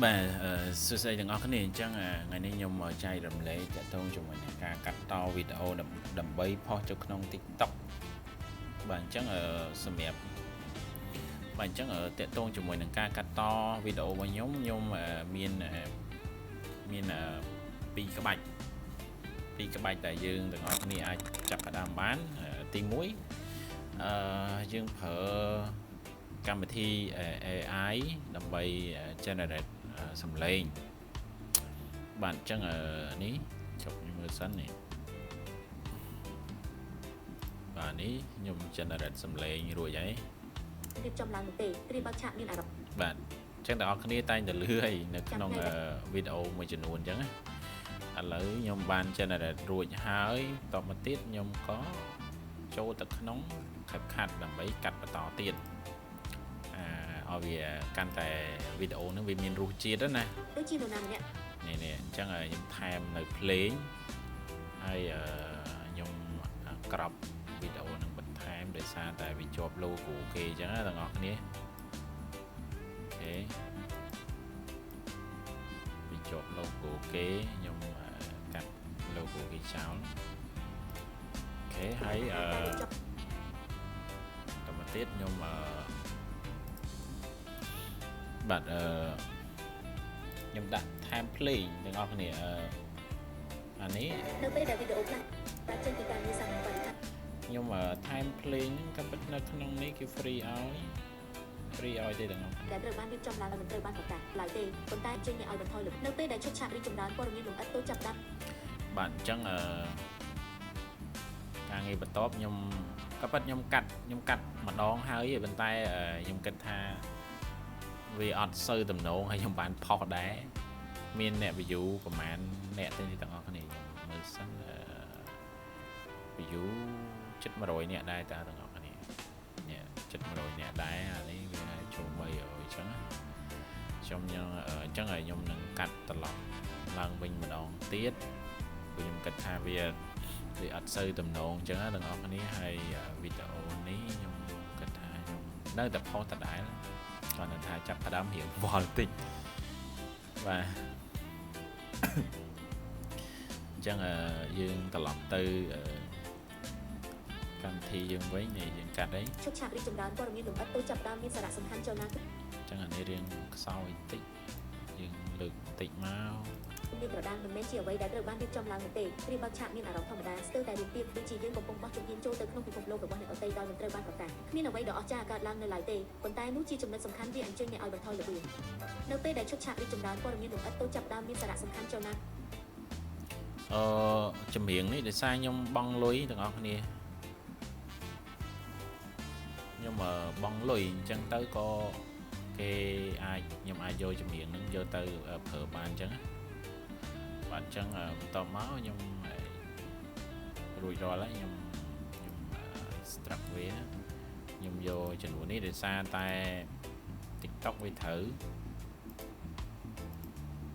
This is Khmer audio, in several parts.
បាទសួស្តីទាំងអស់គ្នាអញ្ចឹងថ្ងៃនេះខ្ញុំមកចែករំលែកទាក់ទងជាមួយនឹងការកាត់តវីដេអូដើម្បីផុសទៅក្នុង TikTok បាទអញ្ចឹងសម្រាប់បាទអញ្ចឹងទាក់ទងជាមួយនឹងការកាត់តវីដេអូរបស់ខ្ញុំមានពីរក្បាច់ដែលយើងទាំងអស់គ្នាអាចចាប់ផ្ដើមបានទី1យើងប្រើកម្មវិធី AI ដើម្បី generate សំឡេងបាទអញ្ចឹងនេះចុចមើលសិននេះបាទនេះខ្ញុំ generate សំឡេងរួចហើយរៀបចំឡើងទេគ្រាបើកឆាកមានអារម្មណ៍បាទអញ្ចឹងទាំងអស់គ្នាតែងតែលឺហើយនៅក្នុងវីដេអូមួយចំនួនអញ្ចឹងឥឡូវខ្ញុំបាន generate រួចហើយតមកទៀតខ្ញុំក៏ចូលទៅក្នុង CapCut ដើម្បីកាត់បន្តទៀតឲ្យវាកាន់តែវីដេអូហ្នឹងវាមានរសជាតិណាដូចជានរណាម្នាក់នេះអញ្ចឹងខ្ញុំថែមនៅភ្លេងហើយខ្ញុំក្របវីដេអូហ្នឹងបន្ថែមដោយសារតែវាជាប់ logo គេអញ្ចឹងណាទាំងអស់គ្នាអូខេវាជាប់ logo គេខ្ញុំកាត់ logo គេចោលអូខេហើយតមកទៀតខ្ញុំបាទខ្ញុំដាក់ថែមភ្លេងទាំងអស់គ្នាអានេះនៅពេលដែលវីដេអូខ្លះបានចេញពីការងារសាមញ្ញបាទខ្ញុំថែមភ្លេងហ្នឹងក៏ពិតនៅក្នុងនេះគឺ free ឲ្យទេទាំងអស់ដែលត្រូវបានរៀបចំឡើងមិនត្រូវបានប្រកាសឡើយទេប៉ុន្តែចេញឲ្យបន្ថយលំនៅពេលដែលឈុតឆាករីកចម្រើនព័ត៌មានលម្អិតទៅចាប់ដាក់បាទអញ្ចឹងការងារបន្ទាប់ខ្ញុំក៏ពិតខ្ញុំកាត់ម្ដងហើយប៉ុន្តែខ្ញុំគិតថាវាអត់សូវទំនងហើយខ្ញុំបានផុសដែរមានអ្នក view ប្រហែលអ្នកទេទាំងអស់គ្នាខ្ញុំមើលសិនview ជិត100អ្នកដែរតើទាំងអស់គ្នានេះជិត100អ្នកដែរអានេះវាចូល300អញ្ចឹងខ្ញុំខ្ញុំនឹងកាត់ត្រឡប់ឡើងវិញម្ដងទៀតខ្ញុំគិតថាវាអត់សូវទំនងអញ្ចឹងទាំងអស់គ្នាហើយវីដេអូនេះខ្ញុំគិតថាខ្ញុំនៅតែផុសដដែលគាត់ថាចាប់ផ្ដើមរៀងវល់តិចបាទអញ្ចឹងយើងត្រឡប់ទៅកម្មវិធីយើងវិញយើងកាត់អីឈុតឆាករីកចម្រើនព័ត៌មានលម្អិតទៅចាប់ដើមមានសារៈសំខាន់ចូលណាអញ្ចឹងអានេះរៀងខ្សោយតិចយើងលើកតិចមកមានប្រដានមិនមែនជាអ្វីដែលត្រូវបានរៀបចំឡើងទេគ្រាបើកឆាកមានអារម្មណ៍ធម្មតាស្ទើរតែរូបភាពដូចជាយើងកំពុងបោះជំហានចូលទៅក្នុងពិភពលោករបស់អ្នកដទៃដោយមិនត្រូវបានប្រកាសគ្មានអ្វីដ៏អស្ចារ្យកើតឡើងនៅឡើយទេប៉ុន្តែនោះជាចំណុចសំខាន់វាអញ្ជើញអ្នកឲ្យបន្ថយល្បឿននៅពេលដែលឈុតឆាករីកចម្រើនព័ត៌មានលម្អិតទៅចាប់ដើមមានសារៈសំខាន់ចូលណាចម្រៀងនេះដោយសារខ្ញុំបង់លុយទាំងអស់គ្នាខ្ញុំបង់លុយអញ្ចឹងទៅក៏ខ្ញុំអាចយកចម្រៀងហ្នឹងយកទៅប្រើបានអញ្ចឹងបាទអញ្ចឹងបន្តមកខ្ញុំរួចរាល់ហើយខ្ញុំ extract វាខ្ញុំយកចំនួននេះដោយសារតែ TikTok វាត្រូវ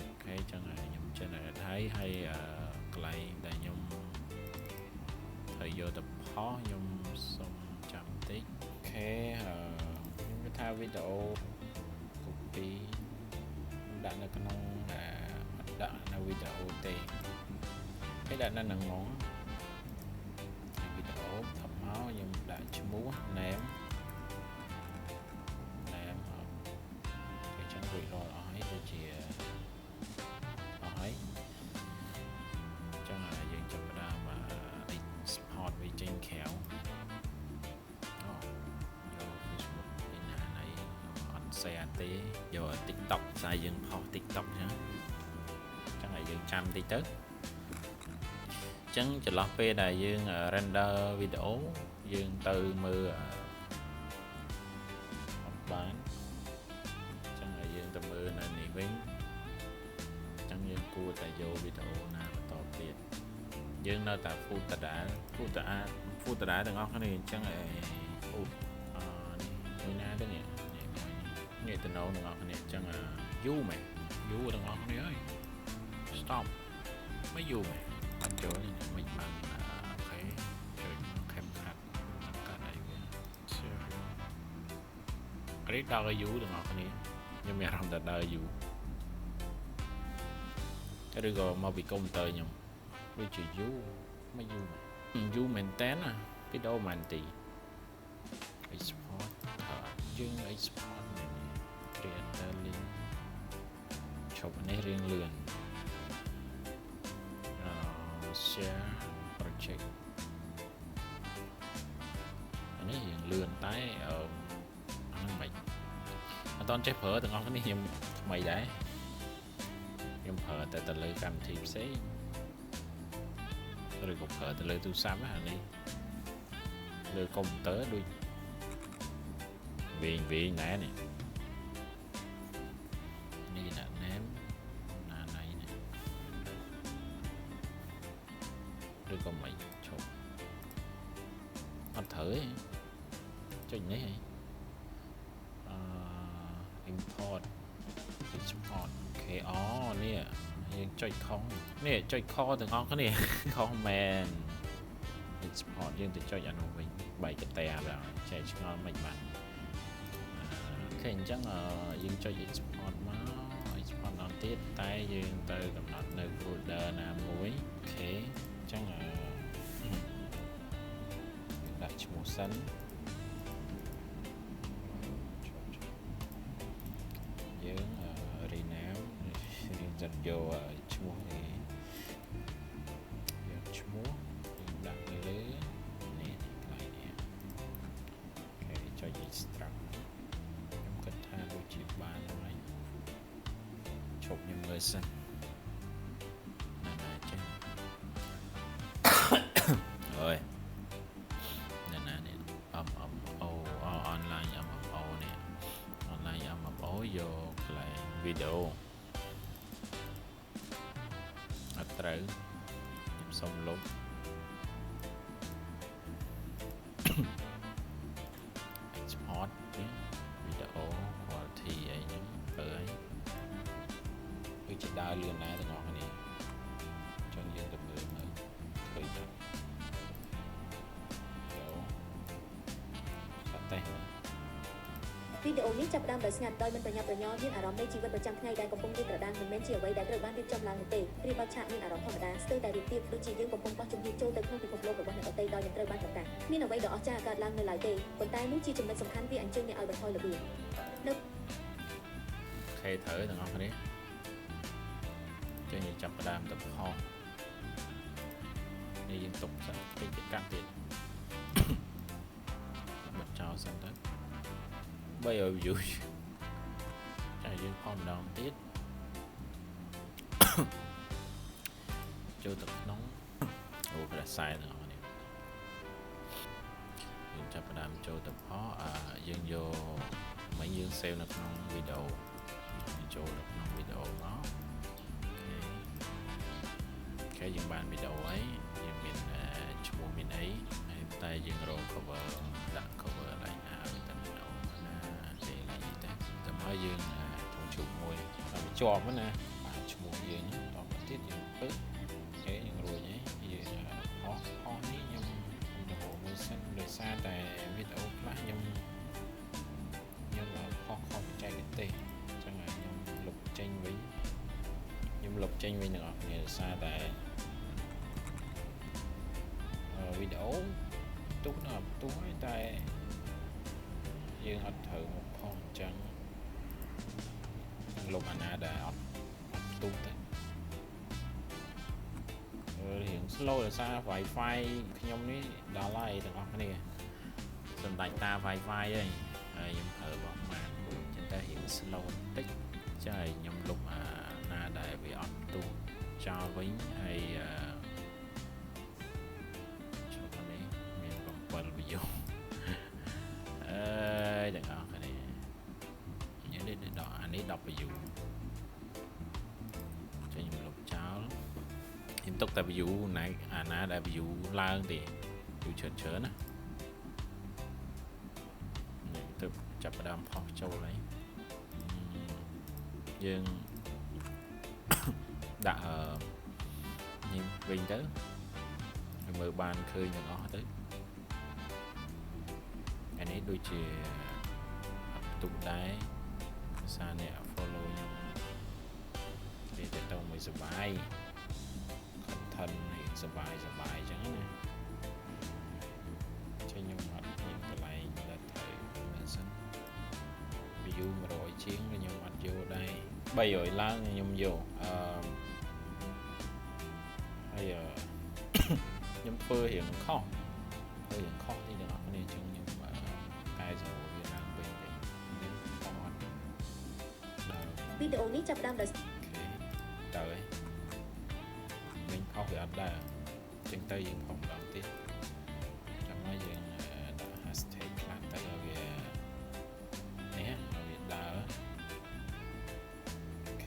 អូខេអញ្ចឹងខ្ញុំ generate ហើយកន្លែងដែលខ្ញុំត្រូវយកទៅផុសខ្ញុំសុំចាំតិចអូខេខ្ញុំគិតថាវីដេអូ copy ដាក់នៅក្នុងដាក់នៅវីដេអូទេគេដាក់នៅនឹងហ្មងវីដេអូថប់មកខ្ញុំដាក់ឈ្មោះ name គេចឹងរួចរាល់អស់ហើយដូចជាអស់ហើយចឹងយើងចាប់ផ្ដើមexport វាចេញក្រៅយក Facebook ពីណាណៃអត់ share ទេយក TikTok ស្អីយើងផុស TikTok ចឹងហើយយើងចាំតិចទៅចឹងចន្លោះពេលដែលយើង render វីដេអូយើងទៅមើលអត់បានចឹងហើយយើងទៅមើលនៅនេះវិញចឹងយើងគួរតែយកវីដេអូណាបន្តទៀតយើងនៅតែ full ដដែលទាំងអស់គ្នាអញ្ចឹងនេះណាទៅនេះទៅនៅទាំងអស់គ្នាអញ្ចឹងយូរមែនយូរទាំងអស់គ្នាហើយ stop មិនយូរមែនអត់ចូលនេះមិនបានអូខេចូល CapCut កាត់អីវាគ្រីដល់យូរទាំងអស់គ្នាខ្ញុំមានអារម្មណ៍ថាដើរយូរ ឬក៏មកពីកុំព្យូទ័រខ្ញុំដូចជាយូរមិនយូរមែនតើណាវីដេអូមិនទី export យើង export នេះ creator link ឈប់នេះរៀងលឿនshare project នេះរៀងលឿនតែហ្នឹងមិនអត់តចេះប្រើទាំងអស់គ្នាខ្ញុំថ្មីដែរខ្ញុំប្រើតែទៅលើកម្មវិធីផ្សេងឬក៏ប្រើទៅលើទូរស័ព្ទអានេះលើកុំព្យូទ័រដូចវិញណែនេះដាក់ណែមណាណៃនេះឬក៏មិនឈប់អត់ត្រូវទេចុចនេះimport export អូខេអូនេះយើងចុចខុសនេះចុចខទាំងអស់គ្នាខុសមែន export យើងទៅចុចអានោះវិញបែកកតែដល់ចែកឆ្ងល់មិនបានអូខេអញ្ចឹងយើងចុច export មក export ដល់ទៀតតែយើងទៅកំណត់នៅ folder ណាមួយអូខេអញ្ចឹងដាក់ឈ្មោះសិនយើង rename រៀងចាត់យកឈ្មោះនេះយកឈ្មោះយើងដាក់ទៅលើនេះកន្លែងនេះអូខេចុច extract ខ្ញុំគិតថាដូចជាបានហើយឈប់ខ្ញុំមើលសិនណាចេះអើយណានេះ MMO online MMO នេះ online MMO យកកន្លែងវីដេអូអត់ត្រូវខ្ញុំសុំលុបexport នេះវីដេអូ quality អីហ្នឹងទៅហើយដូចជាដើរលឿនដែរទាំងអស់គ្នាចង់យើងទៅមើលឃើញទៅយកសាត់តែ វីដេអូនេះចាប់ផ្ដើមដោយស្ងាត់ដោយមិនប្រញាប់ប្រញាល់មានអារម្មណ៍នៃជីវិតប្រចាំថ្ងៃដែលកំពុងរៀបរដានមិនមែនជាអ្វីដែលត្រូវបានរៀបចំឡើងនោះទេគ្រាបោះឆាកមានអារម្មណ៍ធម្មតាស្ទើរតែរៀបរៀបដូចជាយើងកំពុងបោះជំហានចូលទៅក្នុងពិភពលោករបស់អ្នកដទៃដោយមិនត្រូវបានប្រកាសគ្មានអ្វីដ៏អស្ចារ្យកើតឡើងនៅឡើយទេប៉ុន្តែនោះជាចំណុចសំខាន់វាអញ្ជើញអ្នកឲ្យបន្ថយល្បឿននៅខេត្រូវទាំងអស់គ្នាចេញចាប់ផ្ដើមទៅខុសនេះយើងទុកសិនតិចទៅកាត់ទៀតបិទចោលសិនទៅ300 view ចាយើងផម្ដងទៀតចូលទៅក្នុងអូផ្លែខ្សែទាំងអស់គ្នាយើងចាប់ផ្ដើមចូលទៅផយើងយកមិញយើង save នៅក្នុងវីដេអូចូលនៅក្នុងវីដេអូមកអូខេយើងបានវីដេអូហើយយើងមានឈ្មោះមានអីហើយតែយើងរក cover ដាក់ cover ឡើងណាវីតាមីនអូណាទេឡើងនេះតែមកយើងចូលជួបមួយដល់ជាប់ណាបាទឈ្មោះយើងដល់មកទៀតយើងពឹកអូខេយើងរួចហើយយើងអស់នេះខ្ញុំទៅមើលសិនដោយសារតែវីដេអូខ្លះខ្ញុំខុសបច្ចេកទេសអញ្ចឹងខ្ញុំលុបចេញវិញទាំងអស់គ្នាដោយសារតែវីដេអូទុកដល់ផ្ទុះហើយតែយើងអត់ត្រូវមកខុសអញ្ចឹងលុបអាណាដែលអត់ផ្ទុះទេរៀង slow ដោយសារ Wi-Fi ខ្ញុំនេះដល់ហើយទាំងអស់គ្នាសម្ដេចតា Wi-Fi ហើយខ្ញុំប្រើរបស់បានចឹងតែរៀង slow បន្តិចចាខ្ញុំលុបអាណាដែលវាអត់ផ្ទុះចោលវិញហើយចូលនេះមាន7 view អើយទាំងអស់គ្នានេះដល់អានេះ10 view ចេញខ្ញុំលុបចោលខ្ញុំទុកតែ view ណែអាណាដែល view ឡើងទេ view ច្រើនណានេះទៅចាប់ផ្ដើមផុសចូលហើយយើងដាក់នេះវិញទៅឲ្យមើលបានឃើញទាំងអស់ទៅអានេះដូចជាផ្ទុកដែរភាសាអ្នក follow ខ្ញុំវាទៅមើ ឲ្យសុបាយ content នេះសុបាយអញ្ចឹងណាចេញខ្ញុំអត់មានកន្លែងដែលត្រូវមើលសិន view 100ជាងខ្ញុំអត់យកដែរ300ឡើងខ្ញុំយកហើយខ្ញុំធ្វើរៀងខុសទីទាំងអស់គ្នាអញ្ចឹងខ្ញុំកែសម្រួលវាឡើងវិញខ្ញុំខុសអត់ វីដេអូនេះចាប់ផ្ដើមដោយ ទៅហើយវិញខុសវាអត់ដែរអញ្ចឹងទៅយើងខុសម្ដងទៀតចាំមកយើងដាក់ hashtag ខ្លះទៅឲ្យវានេះឲ្យវាដើរអូខេ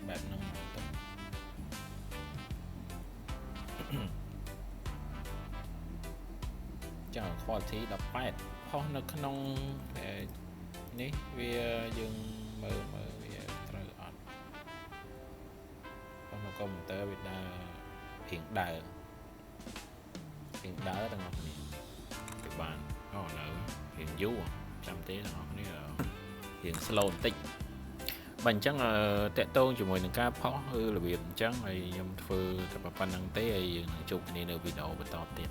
បែបហ្នឹងមកទៅចា quality 18ផុសនៅក្នុងនេះវាយើងមើលវាត្រូវអត់ក្នុងកុំព្យូទ័រវាដើររៀងដើរទាំងអស់គ្នាទៅបានអូនៅរៀងយូរចាំទេទាំងអស់គ្នារៀង slow បន្តិចបើអញ្ចឹងតាក់ទងជាមួយនឹងការផុសគឺរបៀបអញ្ចឹងហើយខ្ញុំធ្វើតែប៉ុណ្្នឹងទេហើយយើងនឹងជួបគ្នានៅវីដេអូបន្តទៀត